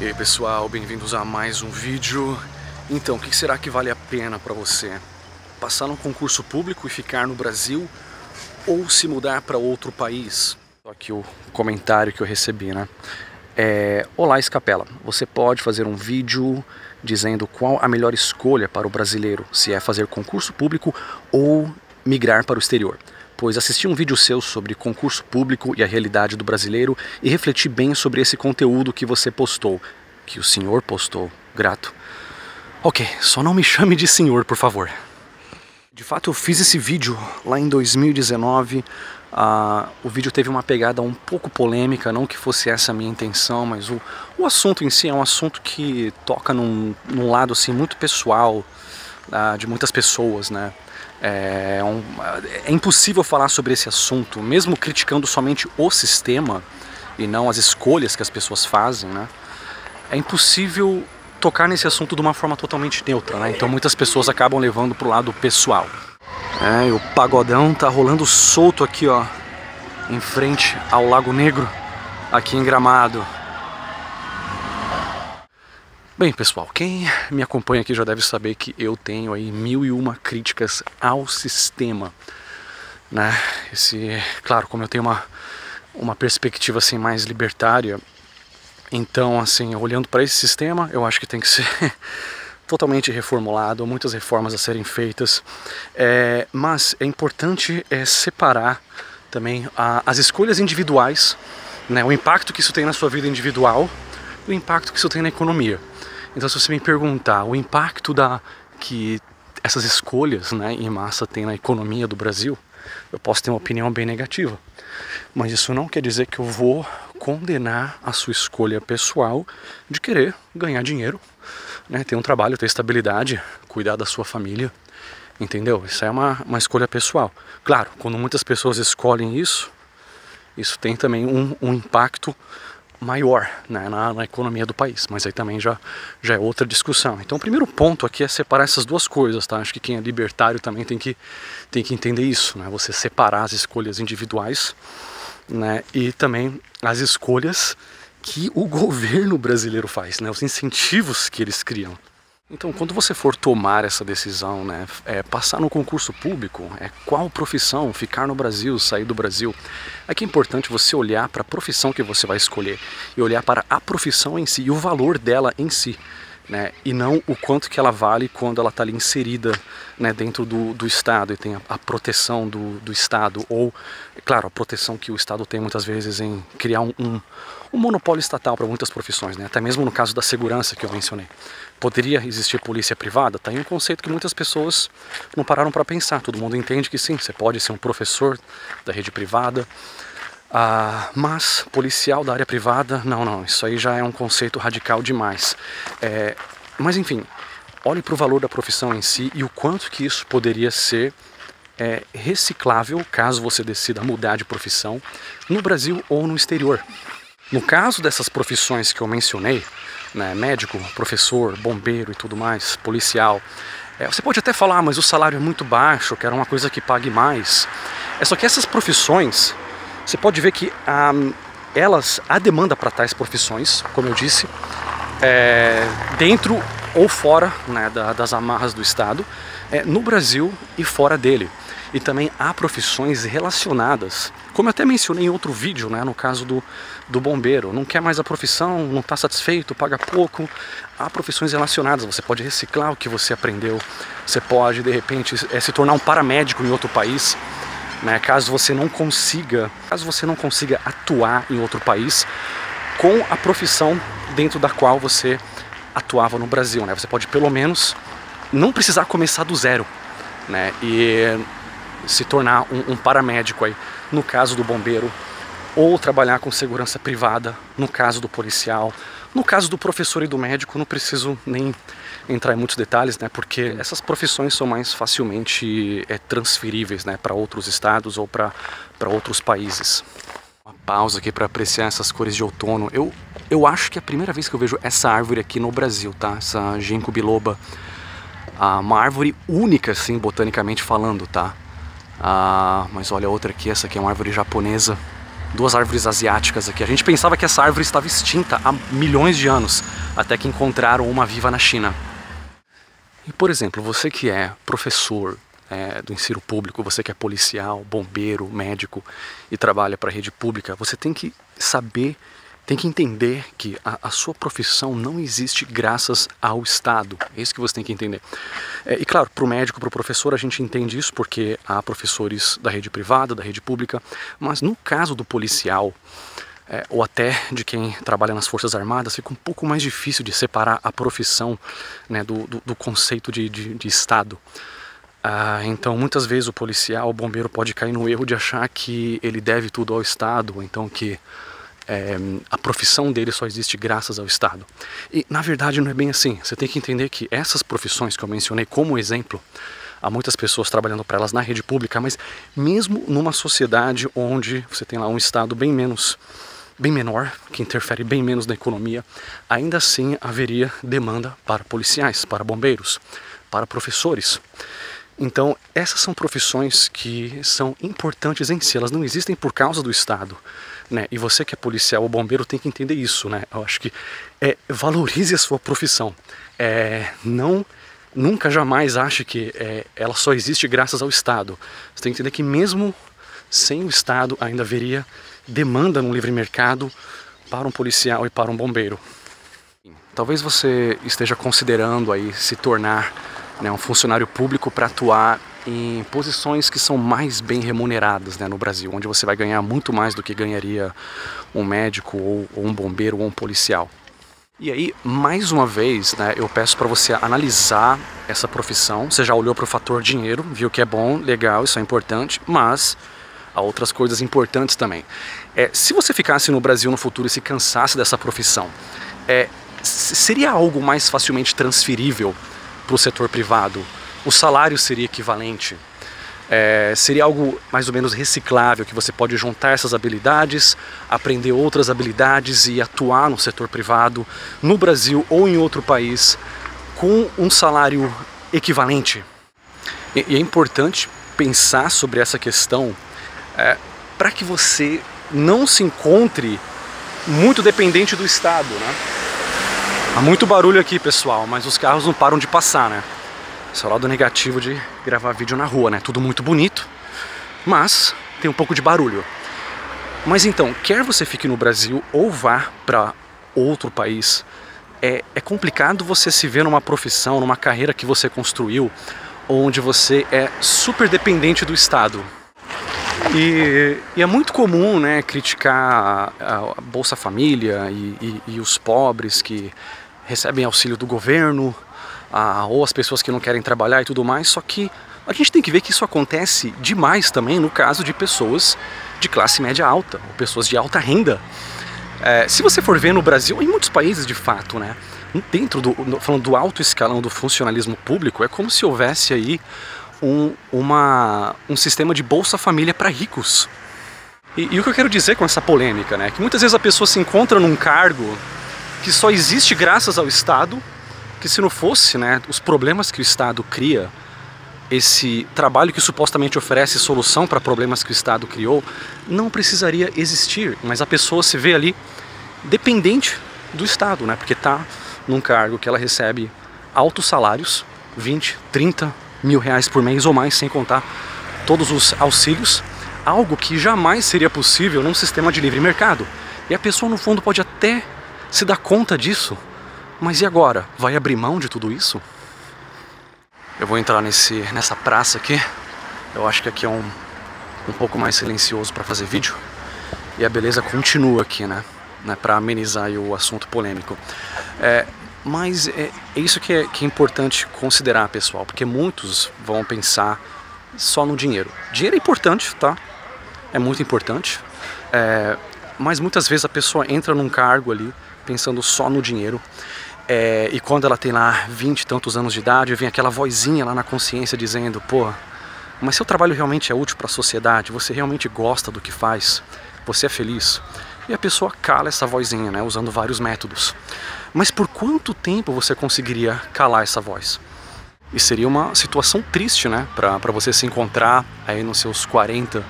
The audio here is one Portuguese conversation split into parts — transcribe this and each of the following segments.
E aí pessoal, bem-vindos a mais um vídeo. Então, o que será que vale a pena para você? Passar num concurso público e ficar no Brasil ou se mudar para outro país? Aqui o comentário que eu recebi, né? Olá Scapella, você pode fazer um vídeo dizendo qual a melhor escolha para o brasileiro, se é fazer concurso público ou migrar para o exterior? Pois assisti um vídeo seu sobre concurso público e a realidade do brasileiro e refleti bem sobre esse conteúdo que você postou, que o senhor postou, grato. Ok, só não me chame de senhor, por favor. De fato eu fiz esse vídeo lá em 2019, o vídeo teve uma pegada um pouco polêmica, não que fosse essa a minha intenção, mas o assunto em si é um assunto que toca num lado assim, muito pessoal de muitas pessoas, né? É impossível falar sobre esse assunto, mesmo criticando somente o sistema e não as escolhas que as pessoas fazem, né? É impossível tocar nesse assunto de uma forma totalmente neutra, né? Então muitas pessoas acabam levando pro lado pessoal. E o pagodão tá rolando solto aqui, ó, em frente ao Lago Negro, aqui em Gramado. Bem pessoal, quem me acompanha aqui já deve saber que eu tenho aí 1001 críticas ao sistema, né? Claro, como eu tenho uma perspectiva assim mais libertária, então assim, olhando para esse sistema, eu acho que tem que ser totalmente reformulado, muitas reformas a serem feitas, mas é importante separar também as escolhas individuais, né? O impacto que isso tem na sua vida individual e o impacto que isso tem na economia. Então se você me perguntar o impacto que essas escolhas, né, em massa tem na economia do Brasil, eu posso ter uma opinião bem negativa. Mas isso não quer dizer que eu vou condenar a sua escolha pessoal de querer ganhar dinheiro, né, ter um trabalho, ter estabilidade, cuidar da sua família, entendeu? Isso é uma escolha pessoal. Claro, quando muitas pessoas escolhem isso tem também um impacto maior, né, na economia do país, mas aí também já é outra discussão. Então o primeiro ponto aqui é separar essas duas coisas, tá? Acho que quem é libertário também tem que entender isso, né? Você separar as escolhas individuais, né, e também as escolhas que o governo brasileiro faz, né, os incentivos que eles criam. Então, quando você for tomar essa decisão, né, passar no concurso público, qual profissão, ficar no Brasil, sair do Brasil, aqui é importante você olhar para a profissão que você vai escolher e olhar para a profissão em si e o valor dela em si, né, e não o quanto que ela vale quando ela está ali inserida, né, dentro do Estado e tem a proteção do Estado, ou, claro, a proteção que o Estado tem muitas vezes em criar um monopólio estatal para muitas profissões, né, até mesmo no caso da segurança que eu mencionei. Poderia existir polícia privada? Tá aí um conceito que muitas pessoas não pararam para pensar. Todo mundo entende que sim, você pode ser um professor da rede privada, mas policial da área privada, não, isso aí já é um conceito radical demais. Mas enfim, olhe para o valor da profissão em si e o quanto que isso poderia ser reciclável caso você decida mudar de profissão no Brasil ou no exterior. No caso dessas profissões que eu mencionei, né, médico, professor, bombeiro e tudo mais, policial, você pode até falar, mas o salário é muito baixo, quero uma coisa que pague mais. Só que essas profissões, você pode ver que há demanda para tais profissões, como eu disse, dentro ou fora, né, das amarras do Estado, no Brasil e fora dele. E também há profissões relacionadas, como eu até mencionei em outro vídeo, né, no caso do bombeiro. Não quer mais a profissão, não está satisfeito, paga pouco. Há profissões relacionadas, você pode reciclar o que você aprendeu. Você pode, de repente, se tornar um paramédico em outro país, né, caso você não consiga atuar em outro país com a profissão dentro da qual você atuava no Brasil, né? Você pode pelo menos não precisar começar do zero, né, e se tornar um paramédico aí, no caso do bombeiro, ou trabalhar com segurança privada, no caso do policial, no caso do professor e do médico. Não preciso nem entrar em muitos detalhes, né, porque essas profissões são mais facilmente transferíveis, né, para outros estados ou para outros países. Uma pausa aqui para apreciar essas cores de outono. Eu acho que é a primeira vez que eu vejo essa árvore aqui no Brasil, tá? Essa ginkgo biloba. Uma árvore única, assim, botanicamente falando, tá? Mas olha a outra aqui, essa aqui é uma árvore japonesa. duas árvores asiáticas aqui. A gente pensava que essa árvore estava extinta há milhões de anos, até que encontraram uma viva na China. E, por exemplo, você que é professor do ensino público, você que é policial, bombeiro, médico e trabalha para a rede pública, você tem que saber, tem que entender que a sua profissão não existe graças ao Estado. É isso que você tem que entender. E claro, para o médico, para o professor, a gente entende isso porque há professores da rede privada, da rede pública, mas no caso do policial, ou até de quem trabalha nas Forças Armadas, fica um pouco mais difícil de separar a profissão, né, do conceito de Estado. Então muitas vezes o policial, o bombeiro pode cair no erro de achar que ele deve tudo ao Estado, ou então que a profissão dele só existe graças ao Estado. E na verdade não é bem assim. Você tem que entender que essas profissões que eu mencionei como exemplo, há muitas pessoas trabalhando para elas na rede pública, mas mesmo numa sociedade onde você tem lá um Estado bem menor, que interfere bem menos na economia, ainda assim haveria demanda para policiais, para bombeiros, para professores. Então essas são profissões que são importantes em si, elas não existem por causa do Estado, né? E você que é policial ou bombeiro tem que entender isso, né? Eu acho que valorize a sua profissão, nunca jamais ache que ela só existe graças ao Estado. Você tem que entender que mesmo sem o Estado ainda haveria demanda no livre mercado para um policial e para um bombeiro. Talvez você esteja considerando aí se tornar, né, um funcionário público para atuar em posições que são mais bem remuneradas, né, no Brasil, onde você vai ganhar muito mais do que ganharia um médico ou um bombeiro ou um policial. E aí, mais uma vez, né, eu peço para você analisar essa profissão. Você já olhou para o fator dinheiro, viu que é bom, legal, isso é importante, mas há outras coisas importantes também. Se você ficasse no Brasil no futuro e se cansasse dessa profissão, seria algo mais facilmente transferível para o setor privado? O salário seria equivalente? Seria algo mais ou menos reciclável, que você pode juntar essas habilidades, aprender outras habilidades e atuar no setor privado, no Brasil ou em outro país, com um salário equivalente? E é importante pensar sobre essa questão para que você não se encontre muito dependente do Estado, né? Há muito barulho aqui, pessoal, mas os carros não param de passar, né? Esse é o lado negativo de gravar vídeo na rua, né? Tudo muito bonito, mas tem um pouco de barulho. Mas então, quer você fique no Brasil ou vá para outro país, é complicado você se ver numa profissão, numa carreira que você construiu, onde você é super dependente do Estado. E é muito comum, né, criticar a Bolsa Família e os pobres que recebem auxílio do governo, ou as pessoas que não querem trabalhar e tudo mais, só que a gente tem que ver que isso acontece demais também no caso de pessoas de classe média alta, ou pessoas de alta renda. Se você for ver no Brasil, em muitos países de fato, né, falando do alto escalão do funcionalismo público, é como se houvesse aí um sistema de Bolsa Família para ricos. E o que eu quero dizer com essa polêmica, né, é que muitas vezes a pessoa se encontra num cargo que só existe graças ao Estado, que se não fosse, né, os problemas que o Estado cria, esse trabalho que supostamente oferece solução para problemas que o Estado criou, não precisaria existir, mas a pessoa se vê ali dependente do Estado, né, porque está num cargo que ela recebe altos salários, 20, 30 mil reais por mês ou mais, sem contar todos os auxílios, algo que jamais seria possível num sistema de livre mercado. E a pessoa no fundo pode até se dar conta disso, mas e agora? Vai abrir mão de tudo isso? Eu vou entrar nessa praça aqui. Eu acho que aqui é um pouco mais silencioso para fazer vídeo. E a beleza continua aqui, né? Para amenizar aí o assunto polêmico. Mas é isso que é importante considerar, pessoal, porque muitos vão pensar só no dinheiro. Dinheiro é importante, tá? É muito importante. Mas muitas vezes a pessoa entra num cargo ali pensando só no dinheiro. E quando ela tem lá 20 e tantos anos de idade, vem aquela vozinha lá na consciência dizendo: pô, mas seu trabalho realmente é útil para a sociedade? Você realmente gosta do que faz? Você é feliz? E a pessoa cala essa vozinha, né, usando vários métodos. Mas por quanto tempo você conseguiria calar essa voz? E seria uma situação triste, né, para você se encontrar aí nos seus 40,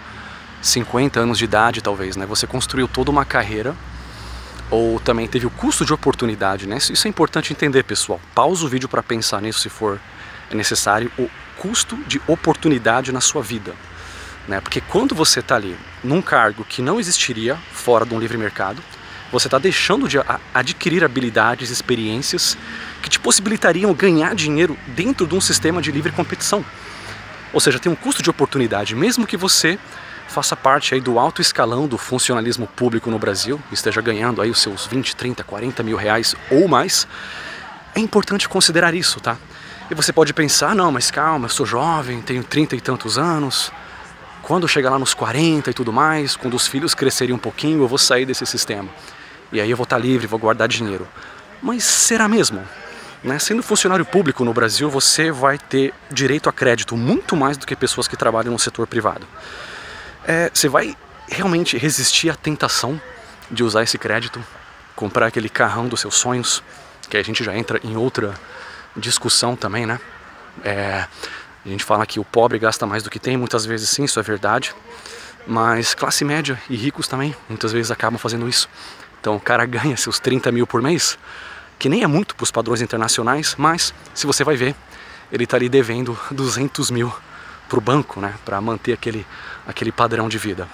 50 anos de idade, talvez, né? Você construiu toda uma carreira, ou também teve o custo de oportunidade, né? Isso é importante entender, pessoal. Pausa o vídeo para pensar nisso, se for necessário, o custo de oportunidade na sua vida, né? Porque quando você está ali num cargo que não existiria fora de um livre mercado, você está deixando de adquirir habilidades, experiências que te possibilitariam ganhar dinheiro dentro de um sistema de livre competição. Ou seja, tem um custo de oportunidade, mesmo que você faça parte aí do alto escalão do funcionalismo público no Brasil, esteja ganhando aí os seus 20, 30, 40 mil reais ou mais, é importante considerar isso, tá? E você pode pensar, não, mas calma, eu sou jovem, tenho 30 e tantos anos, quando eu chegar lá nos 40 e tudo mais, quando os filhos crescerem um pouquinho, eu vou sair desse sistema. E aí eu vou estar livre, vou guardar dinheiro. Mas será mesmo? Né? Sendo funcionário público no Brasil, você vai ter direito a crédito muito mais do que pessoas que trabalham no setor privado. Você vai realmente resistir à tentação de usar esse crédito, comprar aquele carrão dos seus sonhos, que aí a gente já entra em outra discussão também, né? A gente fala que o pobre gasta mais do que tem, muitas vezes sim, isso é verdade, mas classe média e ricos também, muitas vezes acabam fazendo isso. Então o cara ganha seus 30 mil por mês, que nem é muito para os padrões internacionais, mas se você vai ver, ele está ali devendo 200 mil para o banco, né, para manter aquele padrão de vida.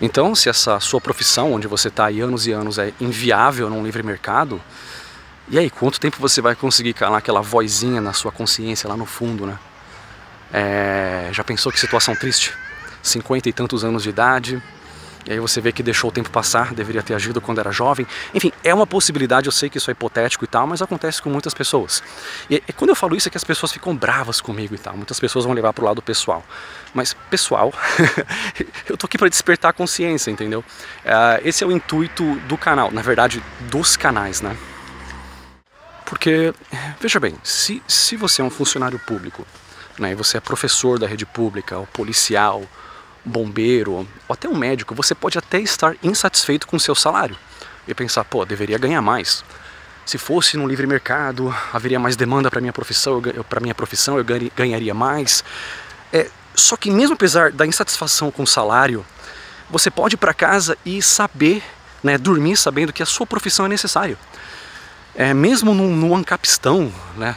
Então, se essa sua profissão, onde você está há anos e anos, é inviável num livre mercado, e aí, quanto tempo você vai conseguir calar aquela vozinha na sua consciência lá no fundo, né? Já pensou que situação triste? 50 e tantos anos de idade, e aí você vê que deixou o tempo passar, deveria ter agido quando era jovem. Enfim, é uma possibilidade, eu sei que isso é hipotético e tal, mas acontece com muitas pessoas. E quando eu falo isso é que as pessoas ficam bravas comigo e tal, muitas pessoas vão levar pro lado pessoal. Mas, pessoal, eu tô aqui para despertar a consciência, entendeu? Esse é o intuito do canal, na verdade, dos canais, né? Porque, veja bem, se você é um funcionário público, né, e você é professor da rede pública, ou policial, bombeiro, ou até um médico, você pode até estar insatisfeito com o seu salário e pensar, pô, deveria ganhar mais. Se fosse no livre mercado, haveria mais demanda para minha profissão, eu ganharia mais. Só que mesmo apesar da insatisfação com o salário, você pode ir para casa e saber, né, dormir sabendo que a sua profissão é necessária. Mesmo no Ancapistão, né,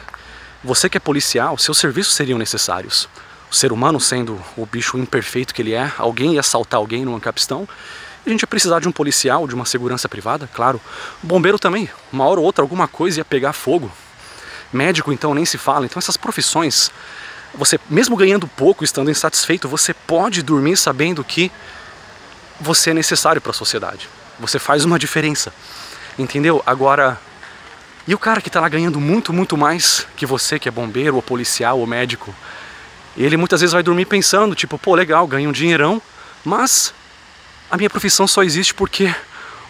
você que é policial, seus serviços seriam necessários. O ser humano sendo o bicho imperfeito que ele é, alguém ia assaltar alguém no Ancapistão, a gente ia precisar de um policial, de uma segurança privada, claro. O bombeiro também, uma hora ou outra alguma coisa ia pegar fogo. Médico então nem se fala. Então essas profissões, você mesmo ganhando pouco, estando insatisfeito, você pode dormir sabendo que você é necessário para a sociedade. Você faz uma diferença, entendeu? Agora, e o cara que está lá ganhando muito, muito mais que você, que é bombeiro, ou policial, ou médico? Ele muitas vezes vai dormir pensando, tipo, pô, legal, ganho um dinheirão, mas a minha profissão só existe porque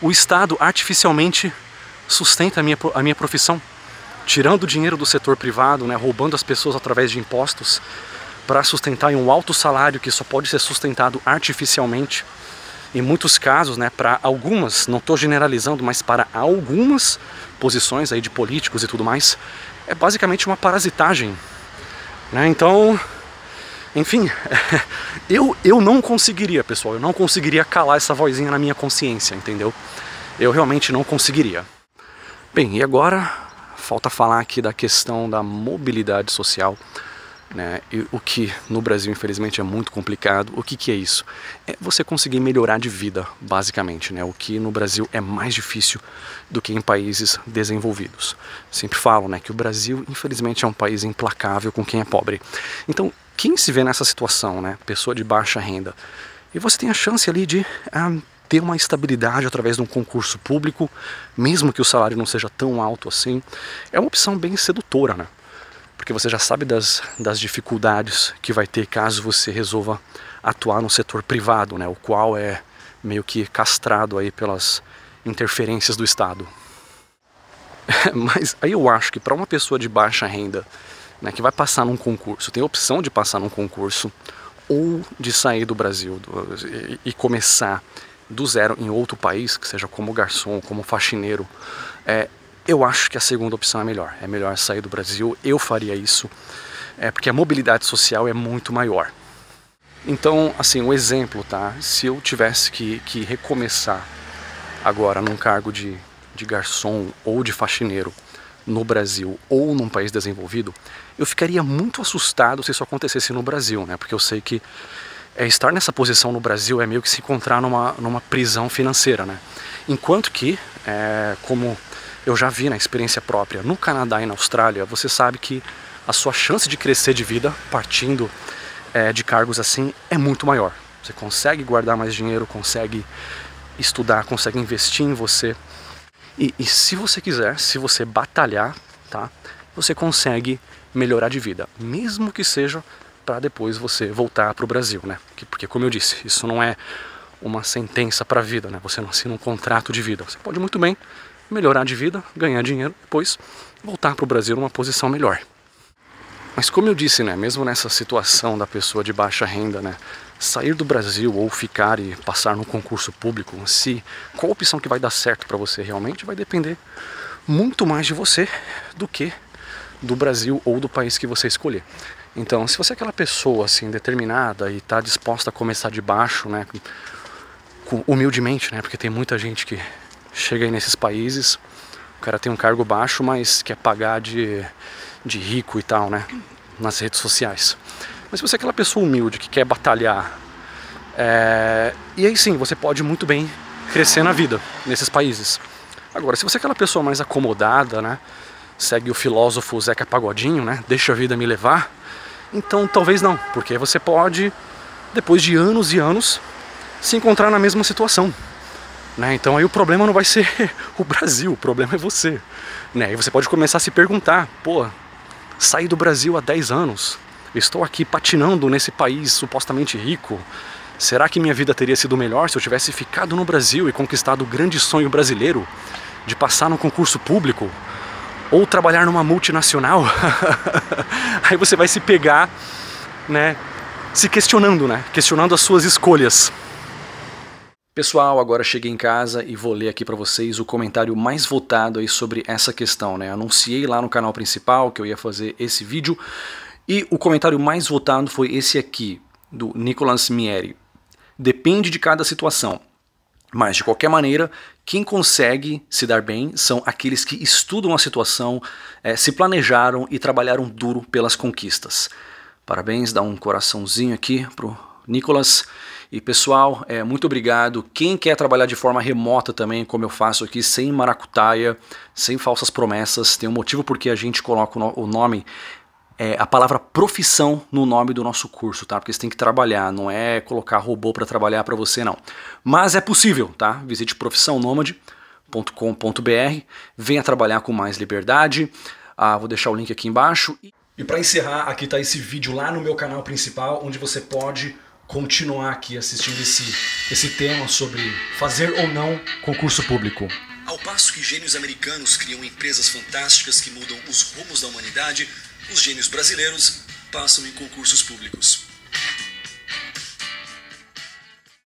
o Estado artificialmente sustenta a minha profissão, tirando o dinheiro do setor privado, né, roubando as pessoas através de impostos para sustentar em um alto salário que só pode ser sustentado artificialmente. Em muitos casos, né, para algumas, não estou generalizando, mas para algumas posições aí de políticos e tudo mais, é basicamente uma parasitagem, né? Então, enfim, eu não conseguiria, pessoal, eu não conseguiria calar essa vozinha na minha consciência, entendeu? Eu realmente não conseguiria. Bem, e agora falta falar aqui da questão da mobilidade social, né? E o que no Brasil infelizmente é muito complicado. O que é isso? É você conseguir melhorar de vida, basicamente, né? O que no Brasil é mais difícil do que em países desenvolvidos. Sempre falo, né, que o Brasil infelizmente é um país implacável com quem é pobre. Então quem se vê nessa situação, né, pessoa de baixa renda, e você tem a chance ali de ter uma estabilidade através de um concurso público, mesmo que o salário não seja tão alto assim, é uma opção bem sedutora, né? Porque você já sabe das dificuldades que vai ter caso você resolva atuar no setor privado, né, o qual é meio que castrado aí pelas interferências do Estado. Mas aí eu acho que para uma pessoa de baixa renda, né, que vai passar num concurso, tem a opção de passar num concurso ou de sair do Brasil e começar do zero em outro país, que seja como garçom, como faxineiro, eu acho que a segunda opção é melhor sair do Brasil. Eu faria isso, porque a mobilidade social é muito maior. Então, assim, um exemplo, tá? Se eu tivesse que recomeçar agora num cargo de garçom ou de faxineiro no Brasil ou num país desenvolvido, eu ficaria muito assustado se isso acontecesse no Brasil, né? Porque eu sei que estar nessa posição no Brasil é meio que se encontrar numa prisão financeira, né? Enquanto que, como eu já vi na experiência própria no Canadá e na Austrália, você sabe que a sua chance de crescer de vida partindo de cargos assim é muito maior. Você consegue guardar mais dinheiro, consegue estudar, consegue investir em você. E se você quiser, se você batalhar, tá, você consegue melhorar de vida, mesmo que seja para depois você voltar para o Brasil, né? Porque, como eu disse, isso não é uma sentença para a vida, né? Você não assina um contrato de vida. Você pode muito bem melhorar de vida, ganhar dinheiro, depois voltar para o Brasil numa posição melhor. Mas como eu disse, né, mesmo nessa situação da pessoa de baixa renda, né, sair do Brasil ou ficar e passar no concurso público, qual a opção que vai dar certo para você realmente vai depender muito mais de você do que do Brasil ou do país que você escolher. Então, se você é aquela pessoa assim determinada e está disposta a começar de baixo, né, humildemente, né, porque tem muita gente que chega aí nesses países, o cara tem um cargo baixo, mas quer pagar de rico e tal, né, nas redes sociais. Mas se você é aquela pessoa humilde que quer batalhar, e aí sim, você pode muito bem crescer na vida nesses países. Agora, se você é aquela pessoa mais acomodada, né, segue o filósofo Zeca Pagodinho, né, deixa a vida me levar, então talvez não, porque você pode, depois de anos e anos, se encontrar na mesma situação. Né? Então aí o problema não vai ser o Brasil, o problema é você. Né? E você pode começar a se perguntar, pô, saí do Brasil há 10 anos, estou aqui patinando nesse país supostamente rico, será que minha vida teria sido melhor se eu tivesse ficado no Brasil e conquistado o grande sonho brasileiro de passar num concurso público? Ou trabalhar numa multinacional? Aí você vai se pegar, né, se questionando, né, questionando as suas escolhas. Pessoal, agora cheguei em casa e vou ler aqui para vocês o comentário mais votado aí sobre essa questão, né? Anunciei lá no canal principal que eu ia fazer esse vídeo e o comentário mais votado foi esse aqui, do Nicolas Mieri. Depende de cada situação, mas de qualquer maneira, quem consegue se dar bem são aqueles que estudam a situação, se planejaram e trabalharam duro pelas conquistas. Parabéns, dá um coraçãozinho aqui pro Nicolas. E pessoal, muito obrigado. Quem quer trabalhar de forma remota também, como eu faço aqui, sem maracutaia, sem falsas promessas, tem um motivo porque a gente coloca o nome, a palavra profissão no nome do nosso curso, tá? Porque você tem que trabalhar, não é colocar robô para trabalhar para você, não. Mas é possível, tá? Visite profissãonomade.com.br, venha trabalhar com mais liberdade. Vou deixar o link aqui embaixo. E para encerrar, aqui está esse vídeo lá no meu canal principal, onde você pode continuar aqui assistindo esse tema sobre fazer ou não concurso público. Ao passo que gênios americanos criam empresas fantásticas que mudam os rumos da humanidade, os gênios brasileiros passam em concursos públicos.